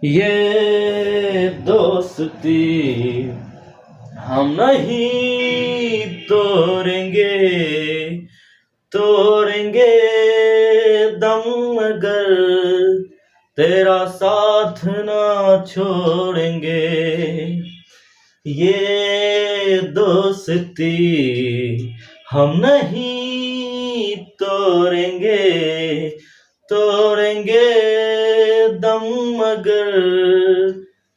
ये दोस्ती हम नहीं तोड़ेंगे, तोड़ेंगे दम मगर तेरा साथ ना छोड़ेंगे। ये दोस्ती हम नहीं तोड़ेंगे, तोड़ेंगे दम मगर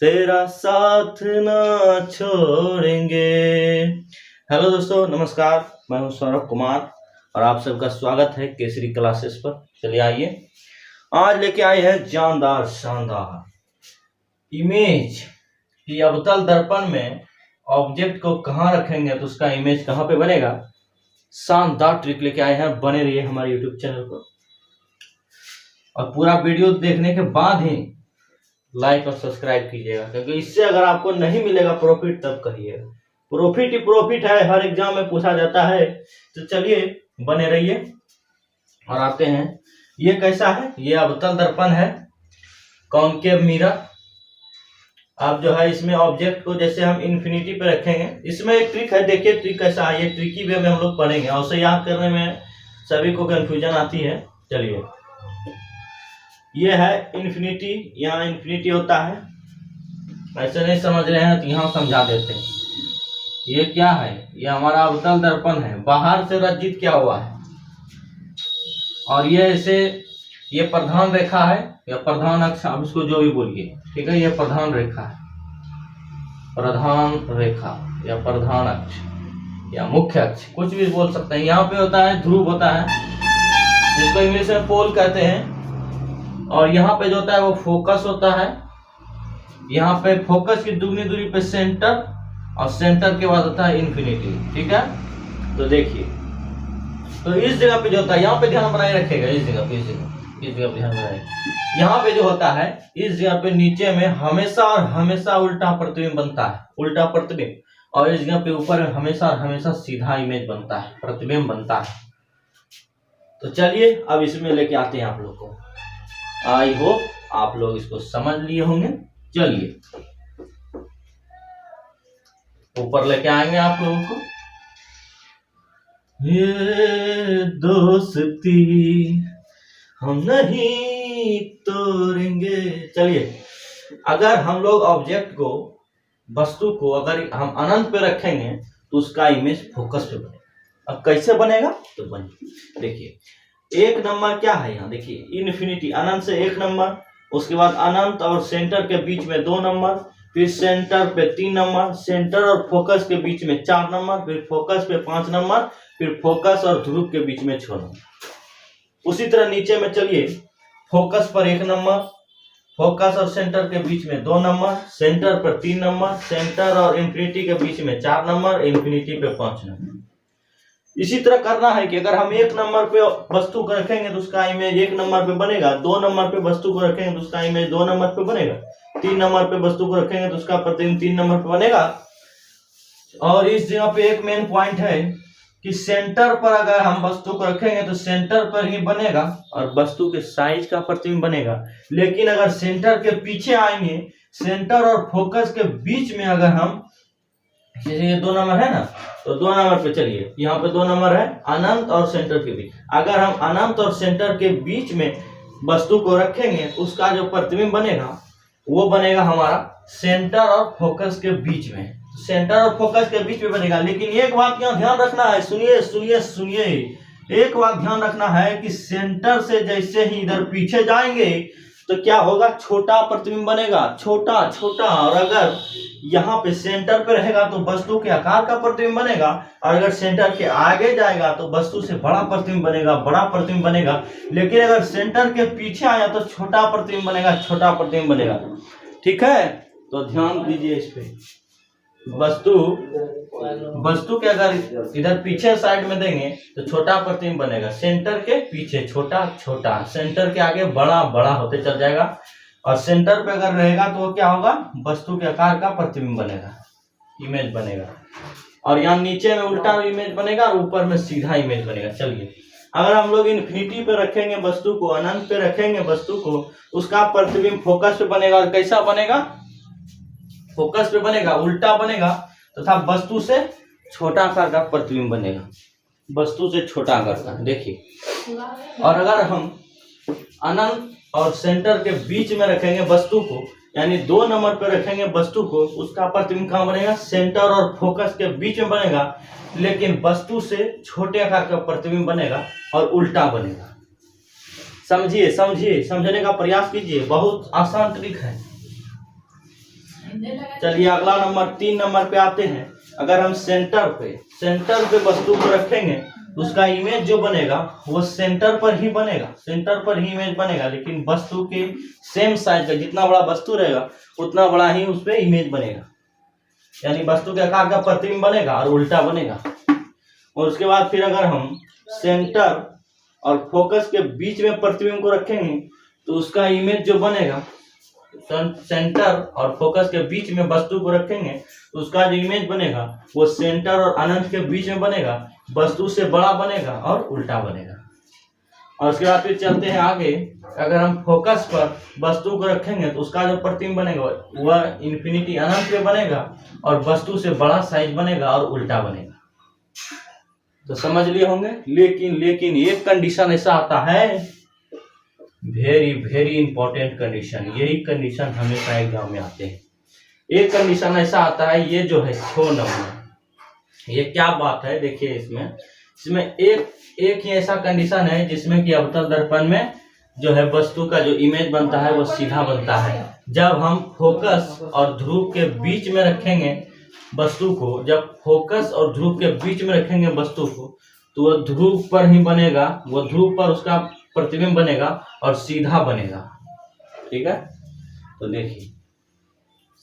तेरा साथ ना छोड़ेंगे। हेलो दोस्तों, नमस्कार। मैं हूं सौरभ कुमार और आप सबका स्वागत है केसरी क्लासेस पर। चलिए आइए, आज लेके आए हैं जानदार शानदार इमेज कि अवतल दर्पण में ऑब्जेक्ट को कहाँ रखेंगे तो उसका इमेज कहाँ पे बनेगा। शानदार ट्रिक लेके आए हैं, बने रहिए हमारे यूट्यूब चैनल पर और पूरा वीडियो देखने के बाद ही लाइक और सब्सक्राइब कीजिएगा, क्योंकि इससे अगर आपको नहीं मिलेगा प्रॉफिट तब कहिएगा। प्रॉफिट ही प्रॉफिट है, हर एग्जाम में पूछा जाता है। तो चलिए बने रहिए और आते हैं। ये कैसा है? ये अवतल दर्पण है, कॉनकेव मिरर। आप जो है इसमें ऑब्जेक्ट को जैसे हम इन्फिनिटी पे रखेंगे, इसमें एक ट्रिक है, देखिए ट्रिक कैसा है। ये ट्रिकी वे में हम लोग पढ़ेंगे और उसे याद करने में सभी को कंफ्यूजन आती है। चलिए, ये है इन्फिनिटी, यहाँ इन्फिनिटी होता है। ऐसे नहीं समझ रहे हैं तो यहाँ समझा देते हैं। ये क्या है? ये हमारा अवतल दर्पण है, बाहर से रचित क्या हुआ है। और ये ऐसे, ये प्रधान रेखा है या प्रधान अक्ष, आप इसको जो भी बोलिए, ठीक है। ये प्रधान रेखा है, प्रधान रेखा या प्रधान अक्ष या मुख्य अक्ष, कुछ भी बोल सकते हैं। यहाँ पे होता है ध्रुव होता है, जिसको इंग्लिश में पोल कहते हैं। और यहाँ पे जो होता है वो फोकस होता है। यहाँ पे फोकस की दुगनी दूरी पे सेंटर, और सेंटर के बाद होता है इन्फिनिटी, ठीक है। तो देखिए, तो इस जगह पे जो होता है, यहाँ पे ध्यान बनाए रखेगा, इस जगह पे, इस जगह पे ध्यान बनाए। यहाँ पे जो होता है, इस जगह पे नीचे में हमेशा और हमेशा उल्टा प्रतिबिंब बनता है, उल्टा प्रतिबिंब। और इस जगह पे ऊपर में हमेशा और हमेशा सीधा इमेज बनता है, प्रतिबिंब बनता है। तो चलिए अब इसमें लेके आते हैं आप लोग को। आई होप आप लोग इसको समझ लिए होंगे। चलिए ऊपर लेके आएंगे आप लोगों को। ये दोस्ती हम नहीं तोड़ेंगे। चलिए, अगर हम लोग ऑब्जेक्ट को, वस्तु को अगर हम अनंत पे रखेंगे तो उसका इमेज फोकस पे बनेगा। अब कैसे बनेगा? तो बनिए, देखिए एक नंबर क्या है यहाँ, देखिए इन्फिनिटी, अनंत से एक नंबर, उसके बाद अनंत और सेंटर के बीच में 2 नंबर, फिर सेंटर पे 3 नंबर, सेंटर और फोकस के बीच में 4 नंबर, फिर फोकस पे 5 नंबर, फिर फोकस और ध्रुव के बीच में 6 नंबर। उसी तरह नीचे में चलिए, फोकस पर 1 नंबर, फोकस और सेंटर के बीच में 2 नंबर, सेंटर पर 3 नंबर, सेंटर और इन्फिनिटी के बीच में 4 नंबर, इन्फिनिटी पे 5 नंबर। इसी तरह करना है कि अगर हम 1 नंबर पे वस्तु को रखेंगे तो उसका इमेज 1 नंबर पे बनेगा, 2 नंबर पे वस्तु को रखेंगे तो उसका इमेज 2 नंबर पे बनेगा, 3 नंबर पे वस्तु को रखेंगे तो उसका प्रतिबिंब 3 नंबर पे बनेगा। और इस जगह पे एक मेन पॉइंट है कि सेंटर पर अगर हम वस्तु को रखेंगे तो सेंटर पर ही बनेगा और वस्तु के साइज का प्रतिबिंब बनेगा। लेकिन अगर सेंटर के पीछे आएंगे, सेंटर और फोकस के बीच में अगर हम, जैसे ये 2 नंबर है ना, तो 2 नंबर पे चलिए, यहाँ पे 2 नंबर है, अनंत और सेंटर के बीच। अगर हम अनंत और सेंटर के बीच में वस्तु को रखेंगे, उसका जो प्रतिबिंब बनेगा वो बनेगा हमारा सेंटर और फोकस के बीच में। सेंटर और फोकस के बीच में बनेगा। लेकिन एक बात यहाँ ध्यान रखना है, सुनिए सुनिए सुनिए, एक बात ध्यान रखना है कि सेंटर से जैसे ही इधर पीछे जाएंगे तो क्या होगा, छोटा प्रतिबिंब बनेगा, छोटा छोटा। और अगर यहाँ पे सेंटर पे रहेगा तो वस्तु के आकार का प्रतिबिंब बनेगा, और अगर सेंटर के आगे जाएगा तो वस्तु से बड़ा प्रतिबिंब बनेगा, बड़ा प्रतिबिंब बनेगा। लेकिन अगर सेंटर के पीछे आया तो छोटा प्रतिबिंब बनेगा, छोटा प्रतिबिंब बनेगा, ठीक है। तो ध्यान दीजिए इस पे। वस्तु के अगर इधर पीछे साइड में देंगे तो छोटा प्रतिबिंब बनेगा, सेंटर के पीछे छोटा छोटा, सेंटर के आगे बड़ा बड़ा होते चल जाएगा। और सेंटर पे अगर रहेगा तो वो क्या होगा, वस्तु के आकार का प्रतिबिंब बनेगा, इमेज बनेगा। और यहाँ नीचे में उल्टा इमेज बनेगा और ऊपर में सीधा इमेज बनेगा। चलिए अगर हम लोग इन्फिनिटी पे रखेंगे वस्तु को, अनंत पे रखेंगे वस्तु को, उसका प्रतिबिंब फोकस पे बनेगा। और कैसा बनेगा? फोकस पे बनेगा, उल्टा बनेगा, तथा वस्तु से छोटा आकार का प्रतिबिंब बनेगा, वस्तु से छोटा आकार का। देखिए, और अगर हम अनंत और सेंटर के बीच में रखेंगे वस्तु को, यानी 2 नंबर पर रखेंगे वस्तु को, उसका प्रतिबिंब कहाँ बनेगा? सेंटर और फोकस के बीच में बनेगा, लेकिन वस्तु से छोटे आकार का प्रतिबिंब बनेगा और उल्टा बनेगा। समझिए, समझिए, समझने का प्रयास कीजिए, बहुत आसान ट्रिक है। चलिए अगला नंबर 3 नंबर पे आते हैं। अगर हम सेंटर पे वस्तु को रखेंगे, उसका इमेज जो बनेगा वो सेंटर पर ही बनेगा, सेंटर पर ही इमेज बनेगा, लेकिन वस्तु के सेम साइज का, जितना बड़ा वस्तु रहेगा उतना बड़ा ही उस पे इमेज बनेगा, यानी वस्तु के आकार का प्रतिबिंब बनेगा और उल्टा बनेगा। और उसके बाद फिर अगर हम सेंटर और फोकस के बीच में प्रतिबिंब को रखेंगे, तो उसका इमेज जो बनेगा, सेंटर और फोकस के बीच में वस्तु को रखेंगे तो उसका जो इमेज बनेगा वो सेंटर और अनंत के बीच में बनेगा, वस्तु से बड़ा बनेगा और उल्टा बनेगा। और उसके बाद फिर चलते हैं आगे। अगर हम फोकस पर वस्तु को रखेंगे तो उसका जो प्रतिबिंब बनेगा वह इन्फिनिटी, अनंत पे बनेगा और वस्तु से बड़ा साइज बनेगा और उल्टा बनेगा। तो समझ लिए होंगे। लेकिन एक कंडीशन ऐसा आता है, वेरी वेरी इंपॉर्टेंट कंडीशन, यही कंडीशन हमेशा एग्जाम में आते हैं। एक कंडीशन ऐसा आता है, ये जो है 6 नंबर, ये क्या बात है? देखिए इसमें एक ही ऐसा कंडीशन है जिसमें कि अवतल दर्पण में जो है वस्तु का जो इमेज बनता है वो सीधा बनता है। जब हम फोकस और ध्रुव के बीच में रखेंगे वस्तु को, जब फोकस और ध्रुव के बीच में रखेंगे वस्तु को, तो वह ध्रुव पर ही बनेगा, वो ध्रुव पर उसका प्रतिबिंब बनेगा और सीधा बनेगा। ठीक है, तो देखिए,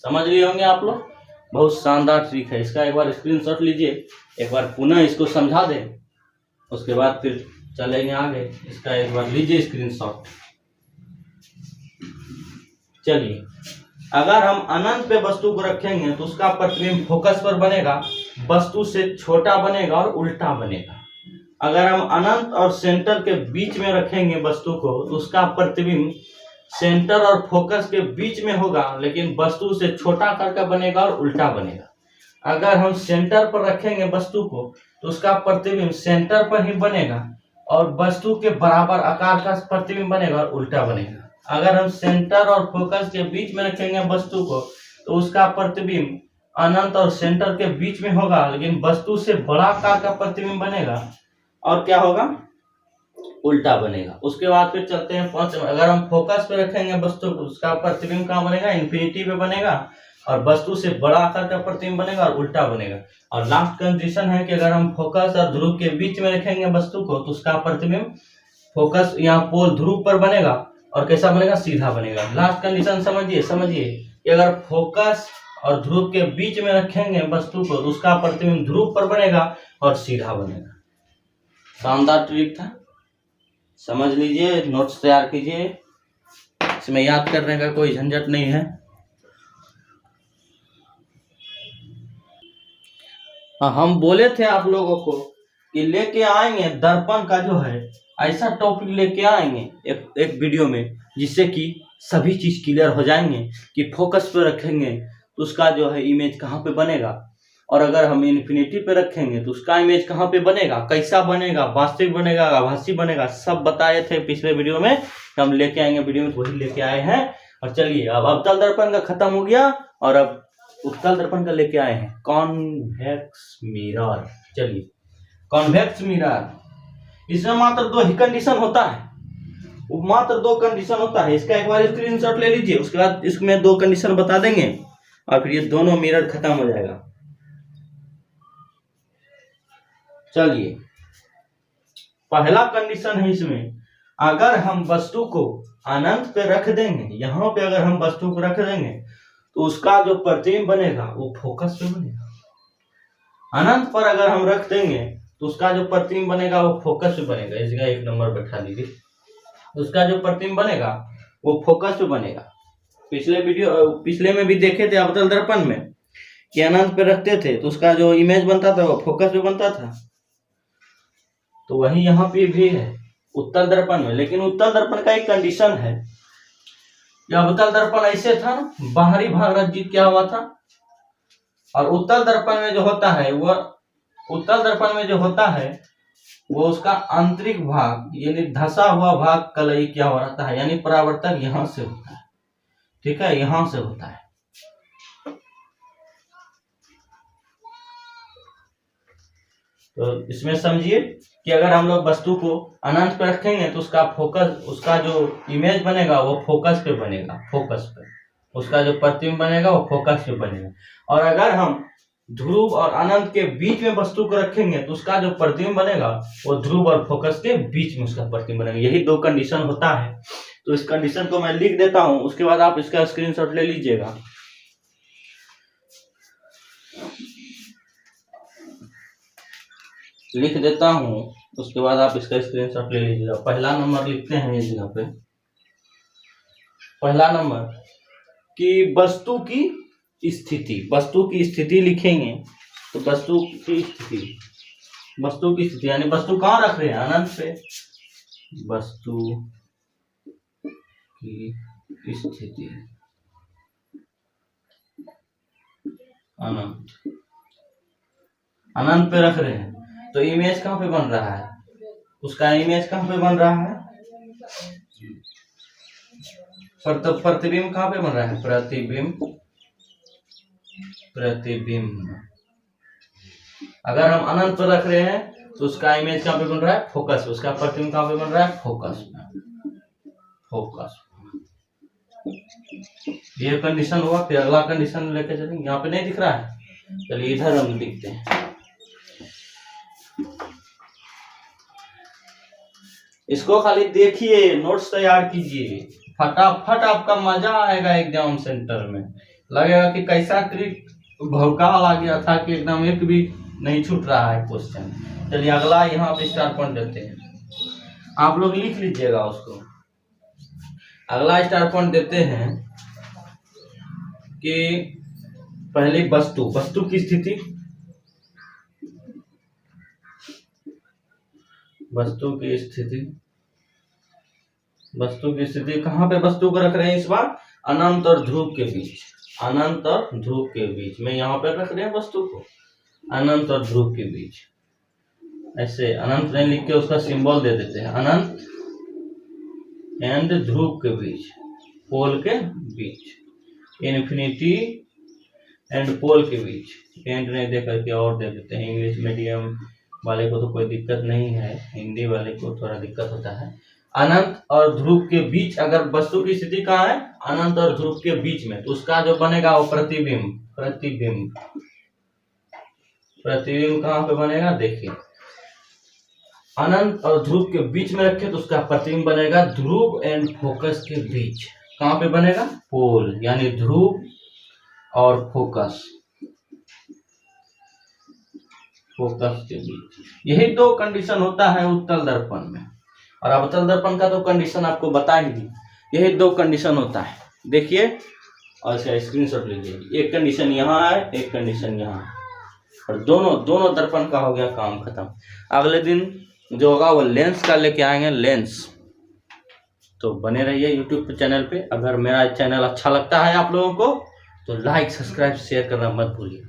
समझ लिए होंगे आप लोग। बहुत शानदार ट्रिक है, इसका एक बार स्क्रीनशॉट लीजिए, एक बार पुनः इसको समझा दें, उसके बाद फिर चलेंगे आगे। इसका एक बार लीजिए स्क्रीनशॉट। चलिए, अगर हम अनंत पे वस्तु को रखेंगे तो उसका प्रतिबिंब फोकस पर बनेगा, वस्तु से छोटा बनेगा और उल्टा बनेगा। अगर हम अनंत और सेंटर के बीच में रखेंगे वस्तु को तो उसका प्रतिबिंब सेंटर और फोकस के बीच में होगा, लेकिन वस्तु से छोटा आकार का बनेगा और उल्टा बनेगा। अगर हम सेंटर पर रखेंगे वस्तु को तो उसका प्रतिबिंब सेंटर पर ही बनेगा और वस्तु के बराबर आकार का प्रतिबिंब बनेगा और उल्टा बनेगा। अगर हम सेंटर और फोकस के बीच में रखेंगे वस्तु को तो उसका प्रतिबिंब अनंत और सेंटर के बीच में होगा, लेकिन वस्तु से बड़ा आकार का प्रतिबिंब बनेगा और क्या होगा? उल्टा बनेगा। उसके बाद फिर चलते हैं 5। अगर हम फोकस पे रखेंगे वस्तु को, उसका प्रतिबिंब कहाँ बनेगा? इन्फिनिटी पे बनेगा और वस्तु से बड़ा आकार का प्रतिबिंब बनेगा और उल्टा बनेगा। और लास्ट कंडीशन है कि अगर हम फोकस और ध्रुव के बीच में रखेंगे वस्तु को तो उसका प्रतिबिंब फोकस यहाँ पोल ध्रुव पर बनेगा और कैसा बनेगा? सीधा बनेगा। लास्ट कंडीशन समझिए कि अगर फोकस और ध्रुव के बीच में रखेंगे वस्तु को तो उसका प्रतिबिंब ध्रुव पर बनेगा और सीधा बनेगा। शानदार ट्रिक था, समझ लीजिए, नोट्स तैयार कीजिए, इसमें याद करने का कोई झंझट नहीं है। हम बोले थे आप लोगों को कि लेके आएंगे दर्पण का जो है ऐसा टॉपिक लेके आएंगे एक वीडियो में, जिससे कि सभी चीज क्लियर हो जाएंगे कि फोकस पे रखेंगे तो उसका जो है इमेज कहाँ पे बनेगा, और अगर हम इन्फिनिटी पे रखेंगे तो उसका इमेज कहाँ पे बनेगा, कैसा बनेगा, वास्तविक बनेगा, आभासी बनेगा, सब बताए थे पिछले वीडियो में। हम लेके आएंगे वीडियो में, वही लेके आए हैं। और चलिए, अब अवतल दर्पण का खत्म हो गया और अब उत्तल दर्पण का लेके आए हैं कॉन्वेक्स मिरर। चलिए, कॉन्वेक्स मिरर, इसमें मात्र 2 ही कंडीशन होता है, मात्र 2 कंडीशन होता है। इसका एक बार स्क्रीनशॉट ले लीजिए, उसके बाद इसमें 2 कंडीशन बता देंगे और फिर ये दोनों मिरर खत्म हो जाएगा। चलिए, पहला कंडीशन है इसमें, अगर हम वस्तु को अनंत पे रख देंगे, यहाँ पे अगर हम वस्तु को रख देंगे तो उसका जो प्रतिबिंब बनेगा वो फोकस पे बनेगा। अनंत पर अगर हम रख देंगे तो उसका जो प्रतिबिंब बनेगा वो फोकस पे बनेगा। इस जगह 1 नंबर बैठा दीजिए, उसका जो प्रतिबिंब बनेगा वो फोकस पे बनेगा। पिछले में भी देखे थे अवतल दर्पण में कि अनंत पे रखते थे तो उसका जो इमेज बनता था वो फोकस पे बनता था। तो वही यहाँ पे भी है उत्तल दर्पण में। लेकिन उत्तल दर्पण का एक कंडीशन है, या अवतल दर्पण ऐसे था ना, बाहरी भाग रंजित किया हुआ था, और उत्तल दर्पण में जो होता है वो उसका आंतरिक भाग यानी धसा हुआ भाग कलई क्या हो रहता है, यानी परावर्तक यहां से होता है। ठीक है, यहां से होता है। तो इसमें समझिए कि अगर हम लोग वस्तु को अनंत पर रखेंगे तो उसका फोकस, उसका जो इमेज बनेगा वो फोकस पे बनेगा, फोकस पे। उसका जो प्रतिबिंब बनेगा वो फोकस पे बनेगा। और अगर हम ध्रुव और अनंत के बीच में वस्तु को रखेंगे तो उसका जो प्रतिबिंब बनेगा वो ध्रुव और फोकस के बीच में उसका प्रतिबिंब बनेगा। यही दो कंडीशन होता है। तो इस कंडीशन को मैं लिख देता हूं, उसके बाद आप इसका स्क्रीनशॉट ले लीजिएगा। लिख देता हूं, उसके बाद आप इसका स्क्रीनशॉट ले लीजिएगा। पहला नंबर लिखते हैं इस जगह पे। पहला नंबर कि वस्तु की स्थिति लिखेंगे तो वस्तु की स्थिति यानी वस्तु कहाँ रख रहे हैं, अनंत पे। वस्तु की स्थिति अनंत पे रख रहे हैं, तो इमेज कहाँ पे बन रहा है, उसका इमेज कहाँ पे बन रहा है, प्रतिबिंब कहाँ पे बन रहा है, प्रतिबिंब। अगर हम अनंत पर रख रहे हैं तो उसका इमेज कहाँ पे बन रहा है, फोकस। उसका प्रतिबिंब कहाँ पे बन रहा है, फोकस। ये कंडीशन हुआ। फिर अगला कंडीशन लेके चलेंगे। यहाँ पे नहीं दिख रहा है, चलिए इधर हम लिखते हैं। इसको खाली देखिए, नोट्स तैयार कीजिए, फटाफट आपका मजा आएगा एग्जाम सेंटर में। लगेगा कि कैसा ट्रिक भौकाल आ गया था कि एकदम एक भी नहीं छूट रहा है क्वेश्चन। चलिए अगला यहाँ पे स्टार पॉइंट देते हैं, आप लोग लिख लीजिएगा उसको। अगला स्टार पॉइंट देते हैं कि पहली वस्तु की स्थिति, वस्तु की स्थिति कहाँ पे वस्तु को रख रहे हैं इस बार, अनंत और ध्रुव के बीच में यहाँ पे रख रहे हैं वस्तु को, अनंत और ध्रुव के बीच। ऐसे अनंत नहीं लिख के उसका सिंबल दे देते हैं, अनंत एंड ध्रुव के बीच, पोल के बीच, इन्फिनिटी एंड पोल के बीच। एंड नहीं दे करके और दे देते हैं। इंग्लिश मीडियम वाले को तो कोई दिक्कत नहीं है, हिंदी वाले को थोड़ा दिक्कत होता है। अनंत और ध्रुव के बीच अगर वस्तु की स्थिति कहाँ है, अनंत और ध्रुव के बीच में, तो उसका जो बनेगा वो प्रतिबिंब कहाँ पे बनेगा, देखिए अनंत और ध्रुव के बीच में रखे तो उसका प्रतिबिंब बनेगा ध्रुव एंड फोकस के बीच। कहाँ पे बनेगा, पोल, यानी ध्रुव और फोकस के बीच। यही दो कंडीशन होता है उत्तल दर्पण में। और अवतल दर्पण का तो कंडीशन आपको बता ही दी, यही दो कंडीशन होता है। देखिए और इसका स्क्रीनशॉट लीजिए। एक कंडीशन यहाँ है, एक कंडीशन यहाँ है, और दोनों दर्पण का हो गया काम खत्म। अगले दिन जो होगा वो लेंस का लेके आएंगे, लेंस। तो बने रहिए यूट्यूब चैनल पे। अगर मेरा चैनल अच्छा लगता है आप लोगों को तो लाइक, सब्सक्राइब, शेयर करना मत भूलिए।